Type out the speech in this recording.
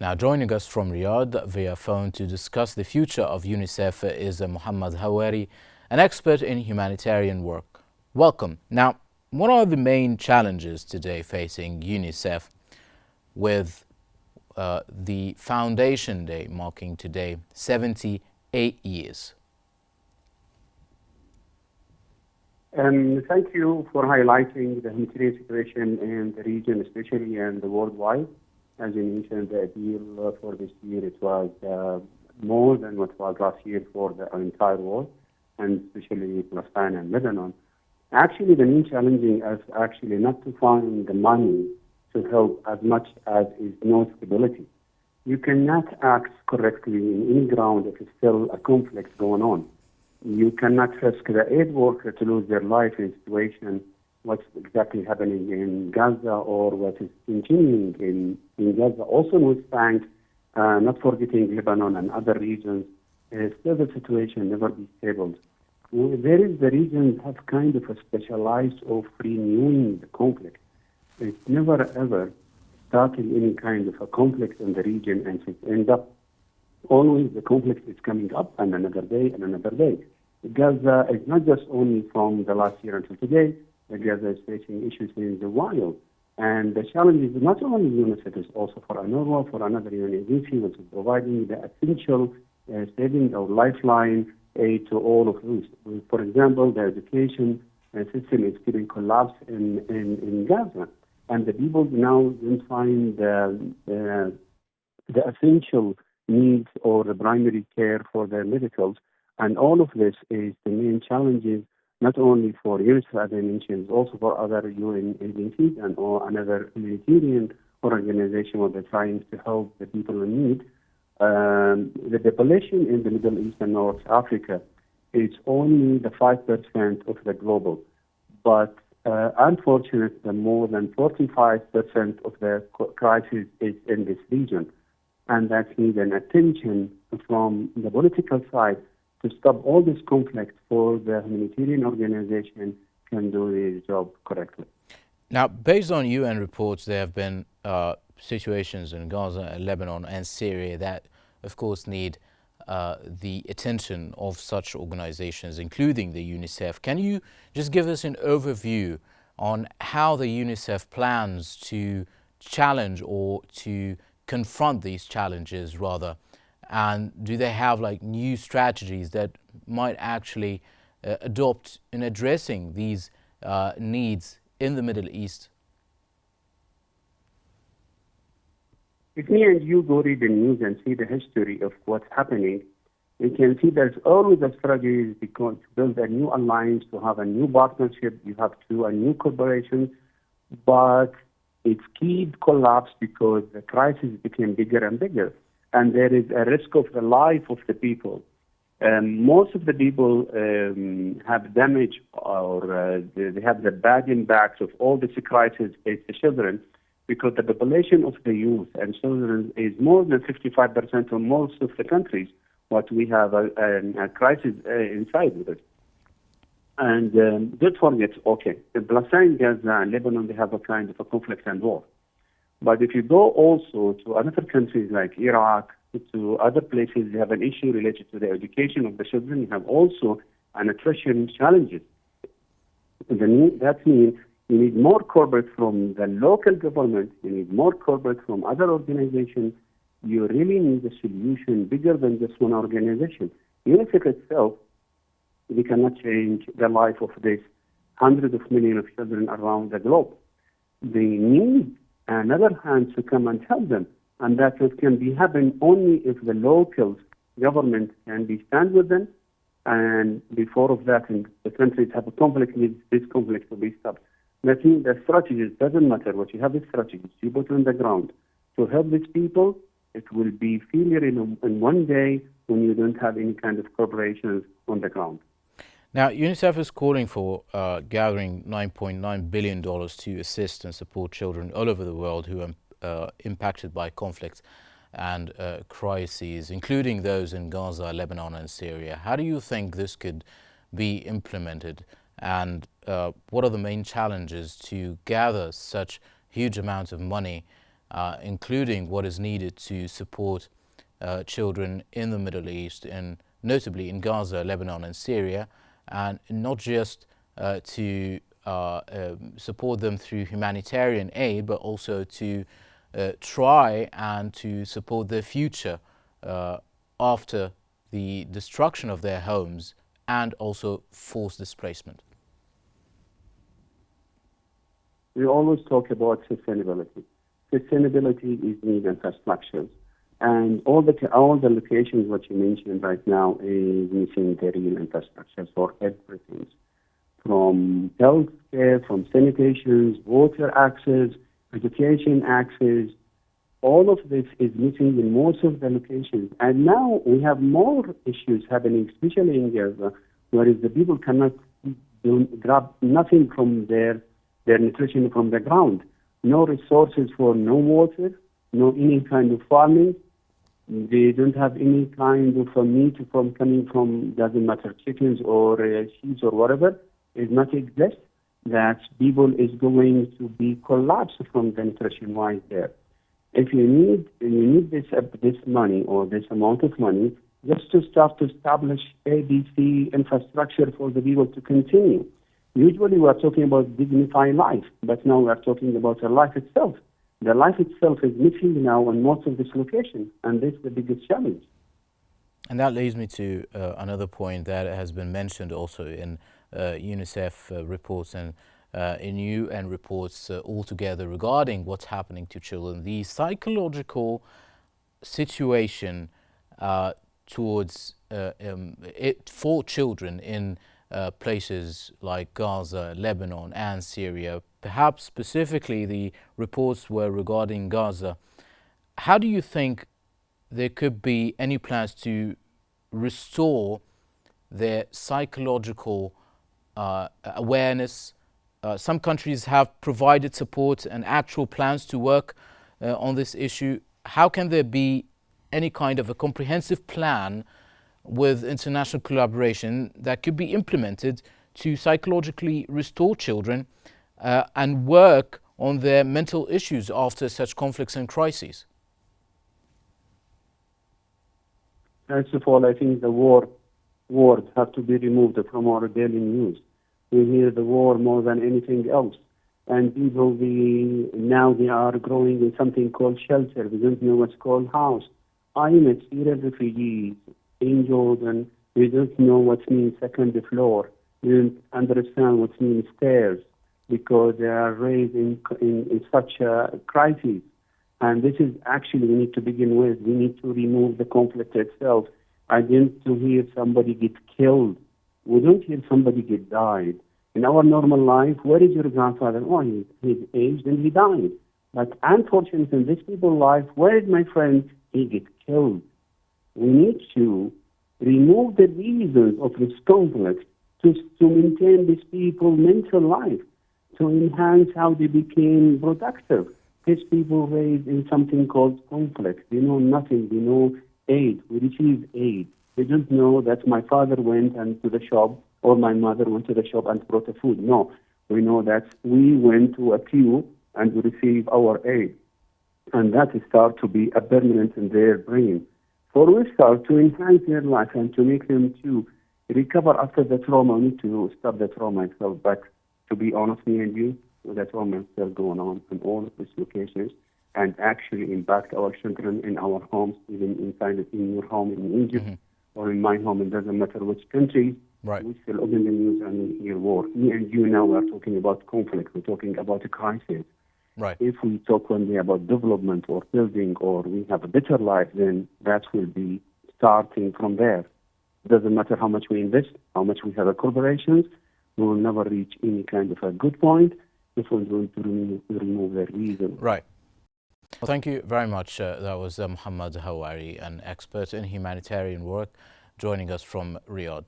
Now, joining us from Riyadh via phone to discuss the future of UNICEF is Mohamed Hawaii, an expert in humanitarian work. Welcome. Now, what are the main challenges today facing UNICEF with the Foundation Day marking today 78 years? Thank you for highlighting the humanitarian situation in the region, especially and the worldwide. As you mentioned, the deal for this year it was more than what was last year for the entire world, and especially Palestine and Lebanon. Actually, the main challenging is actually not to find the money to help as much as is no stability. You cannot act correctly in any ground if it's still a conflict going on. You cannot risk the aid worker to lose their life in a situation what's exactly happening in Gaza or what is continuing in Gaza. Also in West Bank, not forgetting Lebanon and other regions, still the situation never be stable. There is the regions have kind of a specialized of renewing the conflict. It's never ever starting any kind of a conflict in the region and it ends up always the conflict is coming up and another day and another day. Gaza is not just only from the last year until today. Gaza is facing issues in the wild. And the challenge is not only UNICEF, it's also for UNRWA, for another UN agency, which is providing the essential saving or lifeline aid to all of those. For example, the education system is getting collapsed in Gaza. And the people now don't find the essential needs or the primary care for their medicals. And all of this is the main challenges, not only for UNICEF, as I mentioned, also for other UN agencies and or another humanitarian organization where they're trying to help the people in need. The population in the Middle East and North Africa is only the 5% of the global. But unfortunately, more than 45% of the crisis is in this region. And that needs an attention from the political side to stop all this conflict for the humanitarian organization can do their job correctly. Now, based on UN reports, there have been situations in Gaza, Lebanon, and Syria that, of course, need the attention of such organizations, including the UNICEF. Can you just give us an overview on how the UNICEF plans to challenge or to confront these challenges, rather? And do they have like new strategies that might actually adopt in addressing these needs in the Middle East? If me and you go read the news and see the history of what's happening, we can see there's always a strategy to build a new alliance, to have a new partnership, you have to do a new corporation, but it's keep collapse because the crisis became bigger and bigger. And there is a risk of the life of the people. Most of the people have damage or they have the bad impact of all this crisis is the children, because the population of the youth and children is more than 55% of most of the countries. What we have a crisis inside with it. And don't forget, okay, in Palestine, Gaza, and Lebanon, they have a kind of a conflict and war. But if you go also to other countries like Iraq, to other places, you have an issue related to the education of the children. You have also an nutrition challenges. That means you need more corporate from the local government. You need more corporate from other organizations. You really need a solution bigger than just one organization. UNICEF itself, we cannot change the life of these hundreds of millions of children around the globe. They need another hand to come and help them, and that can be happen only if the local government can be stand with them, and before of that, and the countries have a conflict, needs this conflict to be stopped. That means the strategies doesn't matter what you have. The strategies you put on the ground to help these people. It will be failure in one day when you don't have any kind of corporations on the ground. Now, UNICEF is calling for gathering $9.9 billion to assist and support children all over the world who are impacted by conflicts and crises, including those in Gaza, Lebanon, and Syria. How do you think this could be implemented? And what are the main challenges to gather such huge amounts of money including what is needed to support children in the Middle East, and notably in Gaza, Lebanon, and Syria, and not just to support them through humanitarian aid, but also to try and to support their future after the destruction of their homes and also forced displacement? We always talk about sustainability. Sustainability is need infrastructures. And all the locations what you mentioned right now is missing the real infrastructure for everything. From healthcare, from sanitations, water access, education access, all of this is missing in most of the locations. And now we have more issues happening, especially in Gaza, where the people cannot grab nothing from their nutrition from the ground. No resources for no water, no any kind of farming. They don't have any kind of meat from coming from, doesn't matter, chickens or sheep or whatever. It not exist. That people is going to be collapsed from the nutrition wise there. If you need this money or this amount of money just to start to establish ABC infrastructure for the people to continue. Usually we are talking about dignified life, but now we are talking about the life itself. The life itself is missing now in most of this location, and this is the biggest challenge. And that leads me to another point that has been mentioned also in UNICEF reports and in UN reports altogether regarding what's happening to children. The psychological situation towards for children in places like Gaza, Lebanon, and Syria. Perhaps specifically the reports were regarding Gaza. How do you think there could be any plans to restore their psychological awareness? Some countries have provided support and actual plans to work on this issue. How can there be any kind of a comprehensive plan with international collaboration that could be implemented to psychologically restore children and work on their mental issues after such conflicts and crises? First of all, I think the words have to be removed from our daily news. We hear the war more than anything else. And people, now they are growing in something called shelter. They don't know what's called house. I met Syrian refugees in Jordan. They don't know what means second floor. They don't understand what means stairs because they are raised in such a crisis. And this is actually we need to begin with. We need to remove the conflict itself. I didn't to hear somebody get killed. We don't hear somebody get died. In our normal life, where is your grandfather? Oh, he's aged and he died. But unfortunately, in this people's life, where is my friend? He gets killed. We need to remove the reasons of this conflict to maintain these people's mental life, to enhance how they became productive. These people raised in something called conflict. They know nothing. They know aid. We receive aid. They don't know that my father went to the shop or my mother went to the shop and brought the food. No, we know that we went to a queue and we receive our aid. And that start to be a permanent in their brain. For we start to enhance their life and to make them to recover after the trauma. We need to stop the trauma itself. But to be honest, me and you, the trauma is still going on in all of these locations and actually impact our children in our homes, even in your home in Egypt or in my home. It doesn't matter which country. Right. We still open the news and we hear war. Me and you now are talking about conflict. We're talking about a crisis. Right. If we talk one day about development or building or we have a better life, then that will be starting from there. It doesn't matter how much we invest, how much we have a corporations, we will never reach any kind of a good point if we're going to remove the reason. Right. Well, thank you very much. That was Mohamed Hawaii, an expert in humanitarian work, joining us from Riyadh.